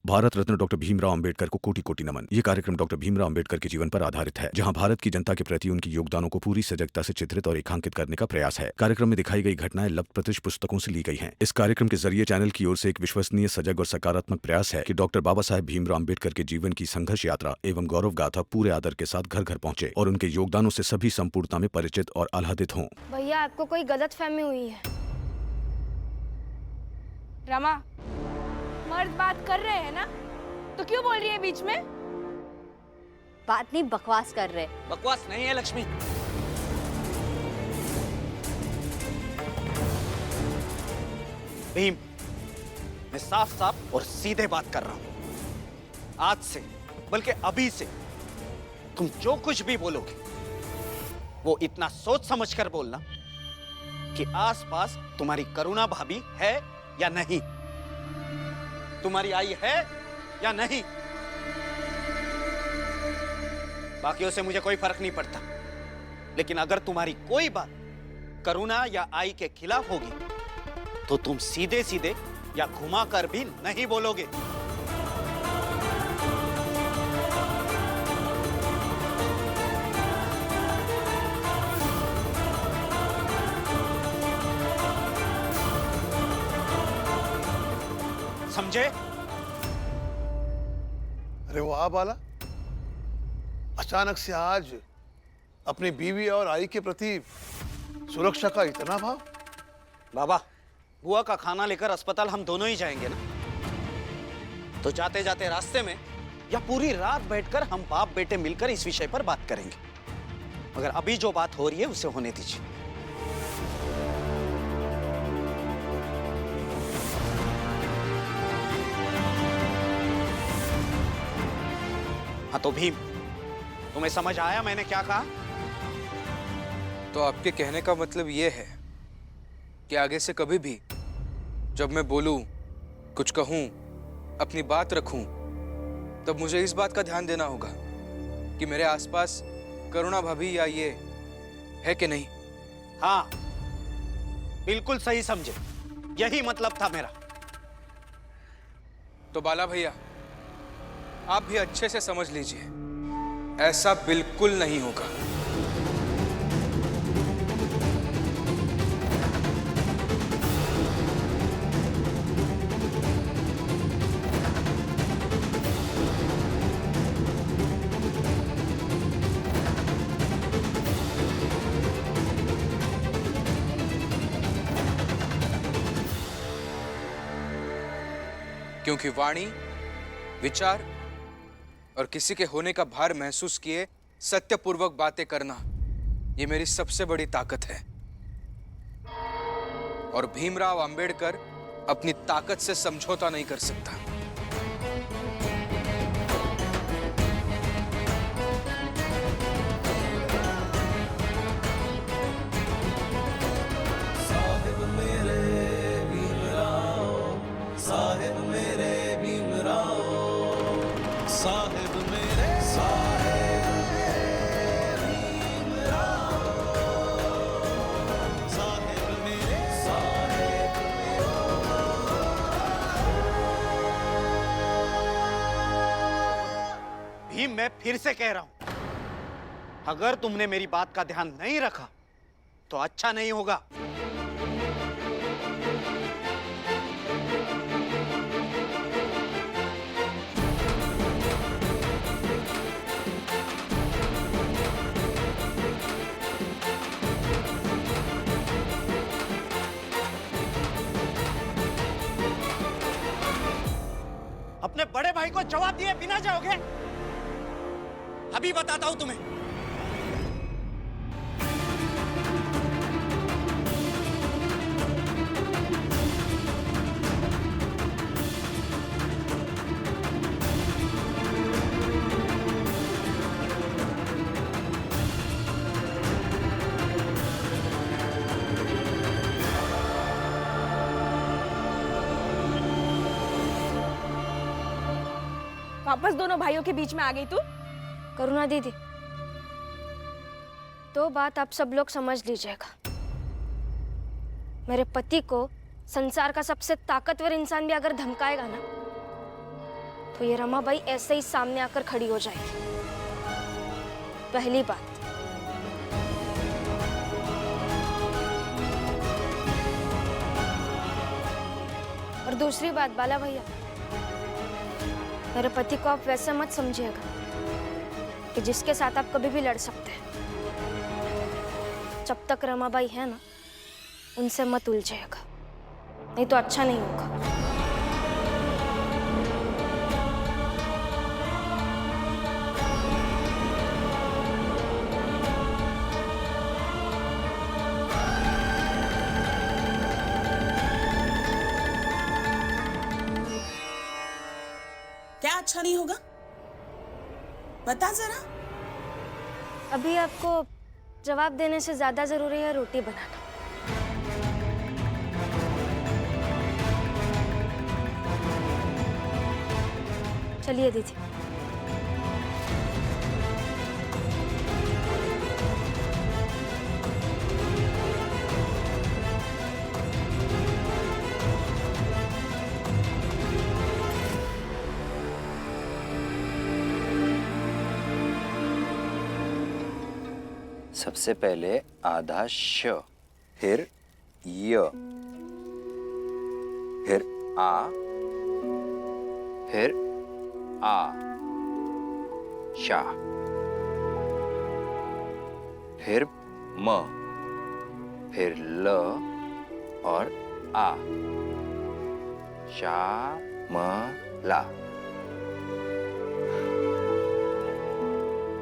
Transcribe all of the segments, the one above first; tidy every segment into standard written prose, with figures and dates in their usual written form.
Bharat Ratna doctor Bhimrao Ambedkar को कोटि कोटि नमन। ये कार्यक्रम डॉक्टर भीमराव अंबेडकर के जीवन पर आधारित है, जहां भारत की जनता के प्रति उनके योगदानों को पूरी सजगता से चित्रित और रेखांकित करने का प्रयास है। कार्यक्रम में दिखाई गई घटनाएं लब्ध प्रतिष्ठ पुस्तकों से ली गई हैं। इस कार्यक्रम के जरिए चैनल की ओर से एक विश्वसनीय, सजग और सकारात्मक प्रयास है कि डॉक्टर बाबा साहेब भीमराव अंबेडकर के जीवन की संघर्ष यात्रा एवं गौरव गाथा पूरे आदर के साथ घर घर पहुंचे और उनके योगदानों से सभी संपूर्णता में परिचित और आह्लादित हों। भैया, आपको कोई गलतफहमी हुई है। रमा, मर्द बात कर रहे हैं ना, तो क्यों बोल रही है बीच में? बात नहीं, बकवास कर रहे। बकवास नहीं है लक्ष्मी। भीम, मैं साफ साफ और सीधे बात कर रहा हूं। आज से, बल्कि अभी से, तुम जो कुछ भी बोलोगे वो इतना सोच समझ कर बोलना कि आसपास तुम्हारी करुणा भाभी है या नहीं, तुम्हारी आई है या नहीं। बाकियों से मुझे कोई फर्क नहीं पड़ता, लेकिन अगर तुम्हारी कोई बात करुणा या आई के खिलाफ होगी तो तुम सीधे सीधे या घुमा कर भी नहीं बोलोगे। समझे? अरे वाह बाला, अचानक से आज अपनी बीवी और आई के प्रति सुरक्षा का इतना भाव। बाबा, बुआ का खाना लेकर अस्पताल हम दोनों ही जाएंगे ना, तो जाते जाते रास्ते में या पूरी रात बैठकर हम बाप बेटे मिलकर इस विषय पर बात करेंगे। मगर अभी जो बात हो रही है उसे होने दीजिए। हाँ तो भीम, तुम्हें समझ आया मैंने क्या कहा? तो आपके कहने का मतलब ये है कि आगे से कभी भी जब मैं बोलूं, कुछ कहूं, अपनी बात रखूं, तब मुझे इस बात का ध्यान देना होगा कि मेरे आसपास करुणा भाभी या ये है कि नहीं। हाँ, बिल्कुल सही समझे, यही मतलब था मेरा। तो बाला भैया, आप भी अच्छे से समझ लीजिए, ऐसा बिल्कुल नहीं होगा। क्योंकि वाणी, विचार और किसी के होने का भार महसूस किए सत्यपूर्वक बातें करना, ये मेरी सबसे बड़ी ताकत है। और भीमराव अंबेडकर अपनी ताकत से समझौता नहीं कर सकता। भीम, मैं फिर से कह रहा हूं, अगर तुमने मेरी बात का ध्यान नहीं रखा तो अच्छा नहीं होगा। अपने बड़े भाई को जवाब दिए बिना जाओगे? अभी बताता हूं तुम्हें। वापस दोनों भाइयों के बीच में आ गई तू। करुणा दीदी, तो बात आप सब लोग समझ लीजिएगा। मेरे पति को संसार का सबसे ताकतवर इंसान भी अगर धमकाएगा ना, तो ये रमाबाई ऐसे ही सामने आकर खड़ी हो जाएगी। पहली बात। और दूसरी बात बाला भैया, मेरे पति को आप वैसे मत समझिएगा कि जिसके साथ आप कभी भी लड़ सकते हैं। जब तक रमाबाई है ना, उनसे मत उलझिएगा, नहीं तो अच्छा नहीं होगा। क्या अच्छा नहीं होगा? बता जरा। अभी आपको जवाब देने से ज्यादा जरूरी है रोटी बनाना। चलिए दीदी। सबसे पहले आधा श, फिर य, फिर आ, फिर आ, शा, फिर म, फिर ल और आ, शा म ला।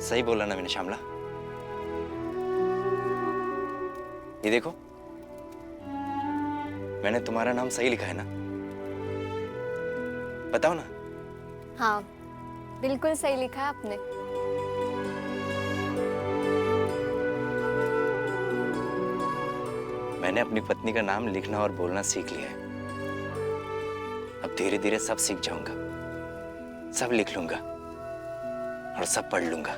सही बोला ना मैंने श्यामला? ये देखो, मैंने तुम्हारा नाम सही लिखा है ना? बताओ ना। हाँ, बिल्कुल सही लिखा है आपने। मैंने अपनी पत्नी का नाम लिखना और बोलना सीख लिया है। अब धीरे धीरे सब सीख जाऊंगा, सब लिख लूंगा और सब पढ़ लूंगा।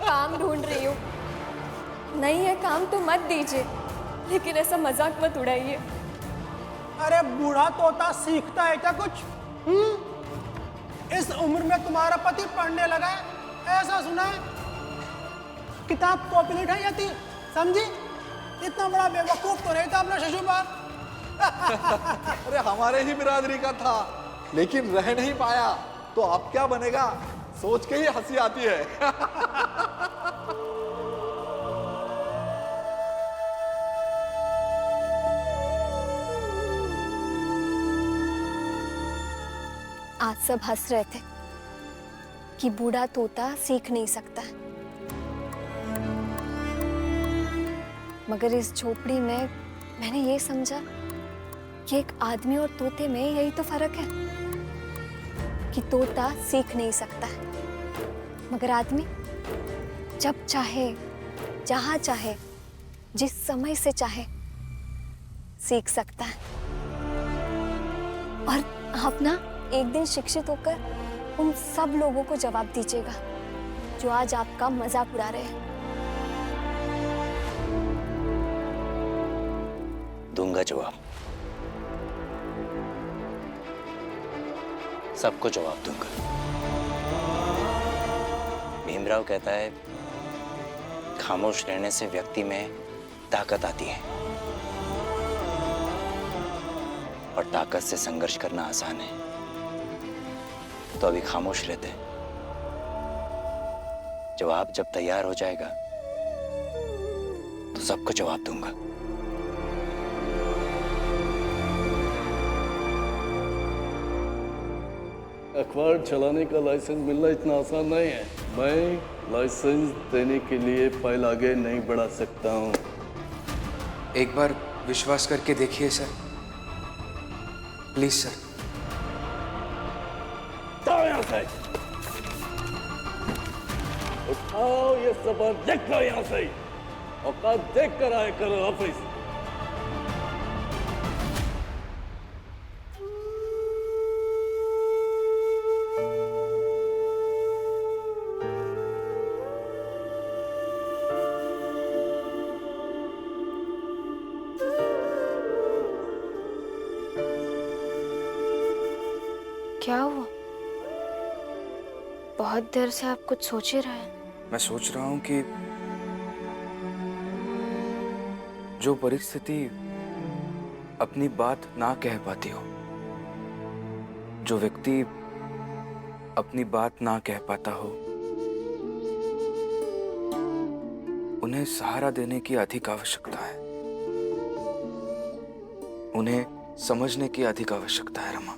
काम ढूंढ रही हूँ। नहीं है काम तो मत दीजिए, लेकिन ऐसा मजाक मत उड़ाइए। अरे बूढ़ा तोता सीखता है क्या कुछ? इस उम्र में तुम्हारा पति पढ़ने लगा है, ऐसा सुना है? किताब कॉपी नहीं उठाई जाती, समझी? इतना बड़ा बेवकूफ तो नहीं था अपना शशुपाल। अरे हमारे ही बिरादरी का था, लेकिन रह नहीं पाया, तो अब क्या बनेगा सोच के ही हंसी आती है। आज सब हंस रहे थे कि बूढ़ा तोता सीख नहीं सकता, मगर इस झोपड़ी में मैंने ये समझा कि एक आदमी और तोते में यही तो फर्क है कि तोता सीख नहीं सकता है, मगर आदमी जब चाहे, जहां चाहे, जिस समय से चाहे सीख सकता है। और आप ना एक दिन शिक्षित होकर उन सब लोगों को जवाब दीजिएगा जो आज आपका मजाक उड़ा रहे हैं। दूंगा जवाब, सबको जवाब दूंगा। भीमराव कहता है, खामोश रहने से व्यक्ति में ताकत आती है और ताकत से संघर्ष करना आसान है। तो अभी खामोश रहते हैं, जवाब जब तैयार हो जाएगा तो सबको जवाब दूंगा। अखबार चलाने का लाइसेंस मिलना इतना आसान नहीं है। मैं लाइसेंस देने के लिए फाइल आगे नहीं बढ़ा सकता हूँ। एक बार विश्वास करके देखिए सर, प्लीज सर। उठाओ यहाँ से, उठाओ ये सामान, देख लो यहाँ से, औकात देख कर आए करो ऑफिस। क्या हुआ? बहुत देर से आप कुछ सोच ही रहे हैं। मैं सोच रहा हूं कि जो परिस्थिति अपनी बात ना कह पाती हो, जो व्यक्ति अपनी बात ना कह पाता हो, उन्हें सहारा देने की अधिक आवश्यकता है। उन्हें समझने की अधिक आवश्यकता है रमा।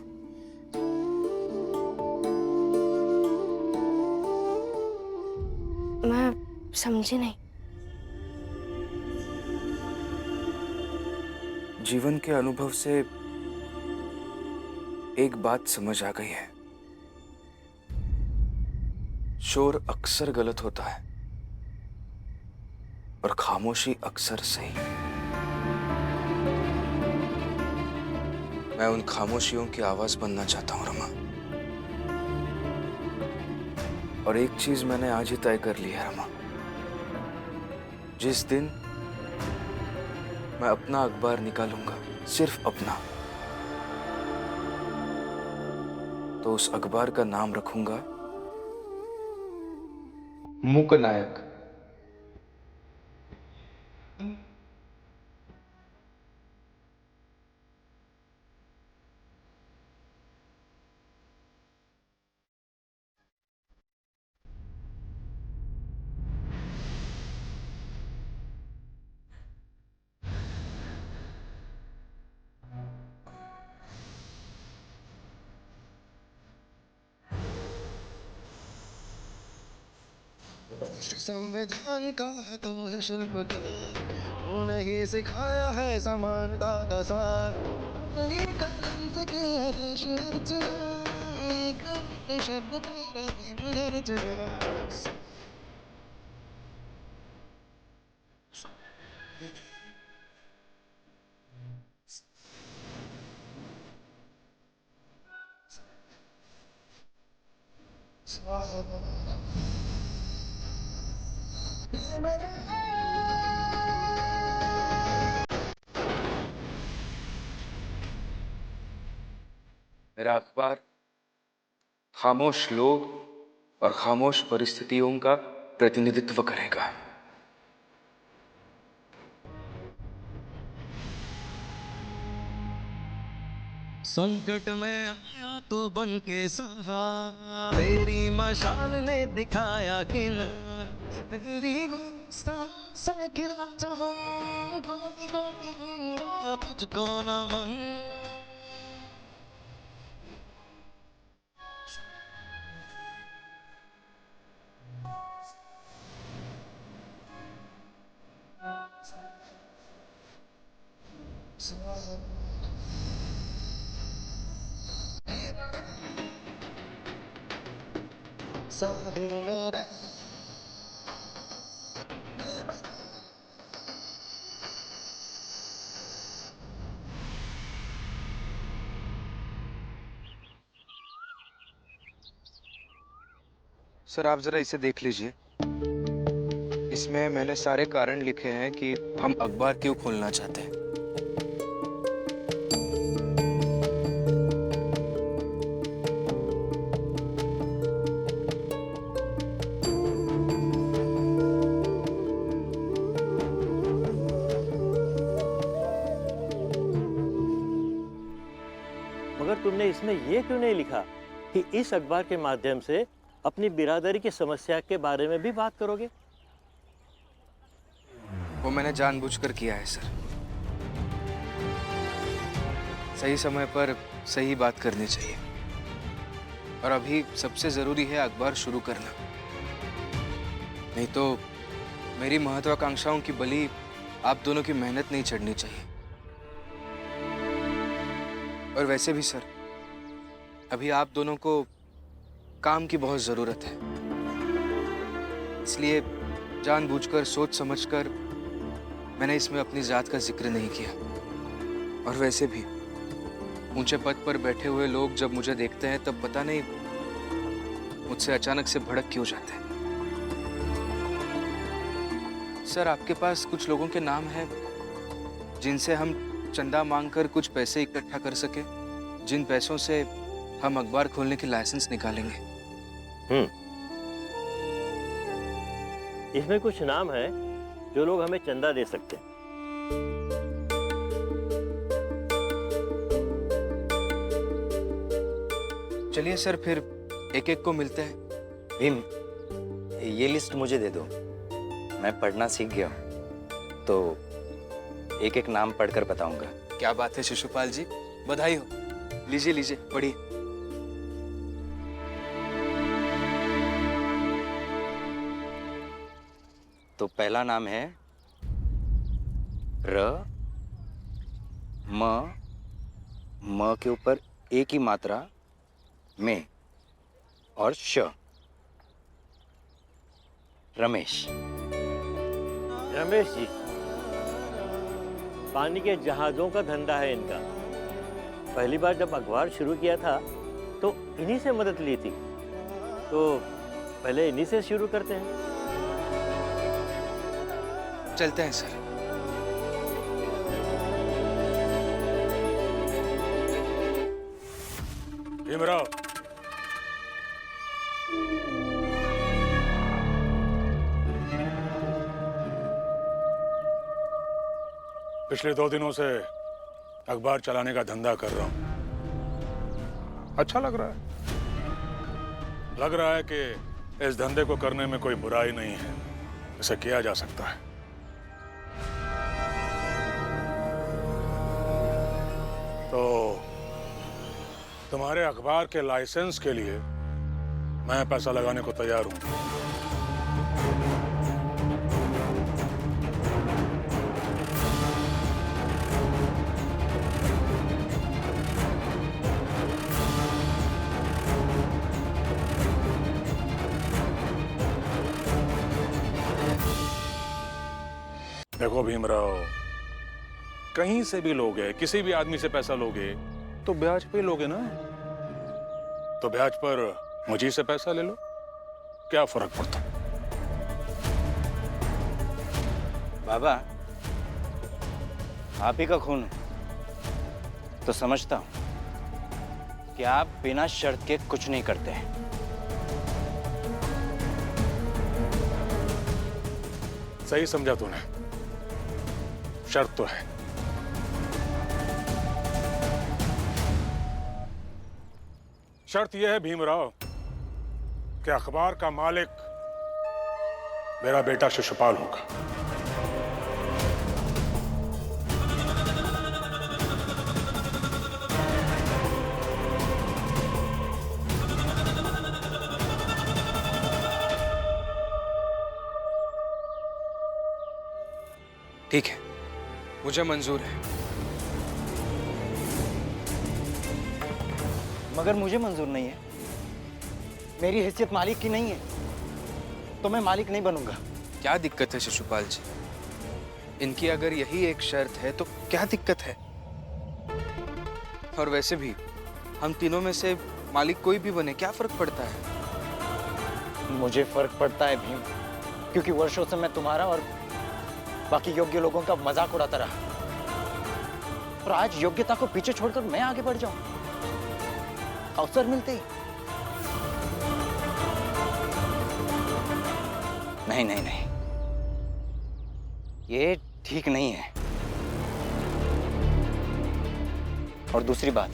मैं समझी नहीं। जीवन के अनुभव से एक बात समझ आ गई है। शोर अक्सर गलत होता है और खामोशी अक्सर सही। मैं उन खामोशियों की आवाज बनना चाहता हूं रमा। और एक चीज मैंने आज ही तय कर ली है रमा। जिस दिन मैं अपना अखबार निकालूंगा, सिर्फ अपना, तो उस अखबार का नाम रखूंगा मूकनायक। संविधान का है तो है शिल्प उन्हें सिखाया है समानता का सार। मेरा अखबार खामोश लोग और खामोश परिस्थितियों का प्रतिनिधित्व करेगा। संकट में आया तो बन के सहारा, तेरी मशाल ने दिखाया कि तेरी से गिरा तुझको नमन। सर, आप जरा इसे देख लीजिए। इसमें मैंने सारे कारण लिखे हैं कि हम अखबार क्यों खोलना चाहते हैं। मगर तुमने इसमें यह क्यों नहीं लिखा कि इस अखबार के माध्यम से अपनी बिरादरी की समस्या के बारे में भी बात करोगे? वो मैंने जानबूझकर किया है सर। सही समय पर सही बात करनी चाहिए। और अभी सबसे जरूरी है अखबार शुरू करना। नहीं तो मेरी महत्वाकांक्षाओं की बलि आप दोनों की मेहनत नहीं चढ़नी चाहिए। और वैसे भी सर, अभी आप दोनों को काम की बहुत जरूरत है। इसलिए जानबूझकर, सोच समझकर मैंने इसमें अपनी जात का जिक्र नहीं किया। और वैसे भी ऊंचे पद पर बैठे हुए लोग जब मुझे देखते हैं तब पता नहीं मुझसे अचानक से भड़क क्यों जाते हैं। सर, आपके पास कुछ लोगों के नाम हैं जिनसे हम चंदा मांगकर कुछ पैसे इकट्ठा कर सके, जिन पैसों से हम अखबार खोलने की लाइसेंस निकालेंगे। इसमें कुछ नाम है जो लोग हमें चंदा दे सकते हैं। चलिए सर, फिर एक एक को मिलते हैं। भीम, ये लिस्ट मुझे दे दो। मैं पढ़ना सीख गया हूँ, तो एक एक नाम पढ़कर बताऊंगा। क्या बात है शिशुपाल जी, बधाई हो। लीजिए लीजिए, पढ़िए। तो पहला नाम है र, म के ऊपर एक ही मात्रा में और श, रमेश। रमेश जी, पानी के जहाजों का धंधा है इनका। पहली बार जब अखबार शुरू किया था तो इन्हीं से मदद ली थी, तो पहले इन्हीं से शुरू करते हैं। चलते हैं सर। भीमराव, पिछले 2 दिनों से अखबार चलाने का धंधा कर रहा हूं। अच्छा लग रहा है। लग रहा है कि इस धंधे को करने में कोई बुराई नहीं है, इसे किया जा सकता है। तो तुम्हारे अखबार के लाइसेंस के लिए मैं पैसा लगाने को तैयार हूं। देखो भीमराव, कहीं से भी लोगे, किसी भी आदमी से पैसा लोगे तो ब्याज पे लोगे ना। तो ब्याज पर मुझी से पैसा ले लो, क्या फर्क पड़ता। बाबा, आप ही का खून है, तो समझता हूं कि आप बिना शर्त के कुछ नहीं करते हैं। सही समझा तूने, शर्त तो है। शर्त यह है भीमराव कि अखबार का मालिक मेरा बेटा शिशुपाल होगा। ठीक है, मुझे मंजूर है। मगर मुझे मंजूर नहीं है। मेरी हैसियत मालिक की नहीं है, तो मैं मालिक नहीं बनूंगा। क्या दिक्कत है शिशुपाल जी? इनकी अगर यही एक शर्त है तो क्या दिक्कत है? और वैसे भी हम तीनों में से मालिक कोई भी बने, क्या फर्क पड़ता है? मुझे फर्क पड़ता है भीम, क्योंकि वर्षों से मैं तुम्हारा और बाकी योग्य लोगों का मजाक उड़ाता रहा, और आज योग्यता को पीछे छोड़कर मैं आगे बढ़ जाऊं अवसर मिलते ही। नहीं नहीं नहीं, ये ठीक नहीं है। और दूसरी बात,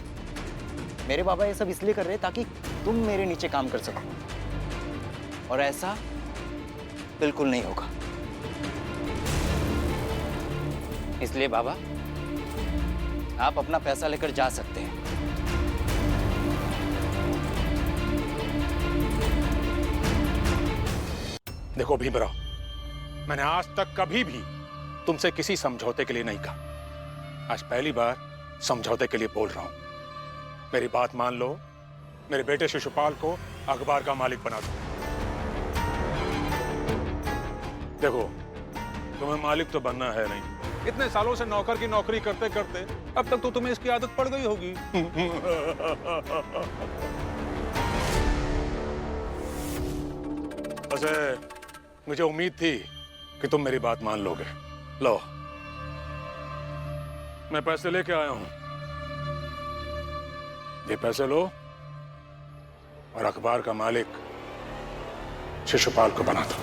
मेरे बाबा ये सब इसलिए कर रहे हैं ताकि तुम मेरे नीचे काम कर सको, और ऐसा बिल्कुल नहीं होगा। इसलिए बाबा, आप अपना पैसा लेकर जा सकते हैं। देखो भीमराव, मैंने आज तक कभी भी तुमसे किसी समझौते के लिए नहीं कहा। आज पहली बार समझौते के लिए बोल रहा हूं। मेरी बात मान लो, मेरे बेटे शिशुपाल को अखबार का मालिक बना दो। देखो, तुम्हें मालिक तो बनना है नहीं। इतने सालों से नौकर की नौकरी करते करते अब तक तो तुम्हें इसकी आदत पड़ गई होगी। वैसे मुझे उम्मीद थी कि तुम मेरी बात मान लोगे। लो, मैं पैसे लेके आया हूं। ये पैसे लो और अखबार का मालिक शिशुपाल को बना दो।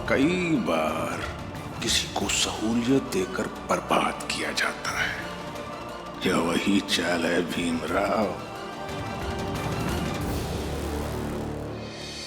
कई बार किसी को सहूलियत देकर बर्बाद किया जाता है। यह वही चाल है भीमराव।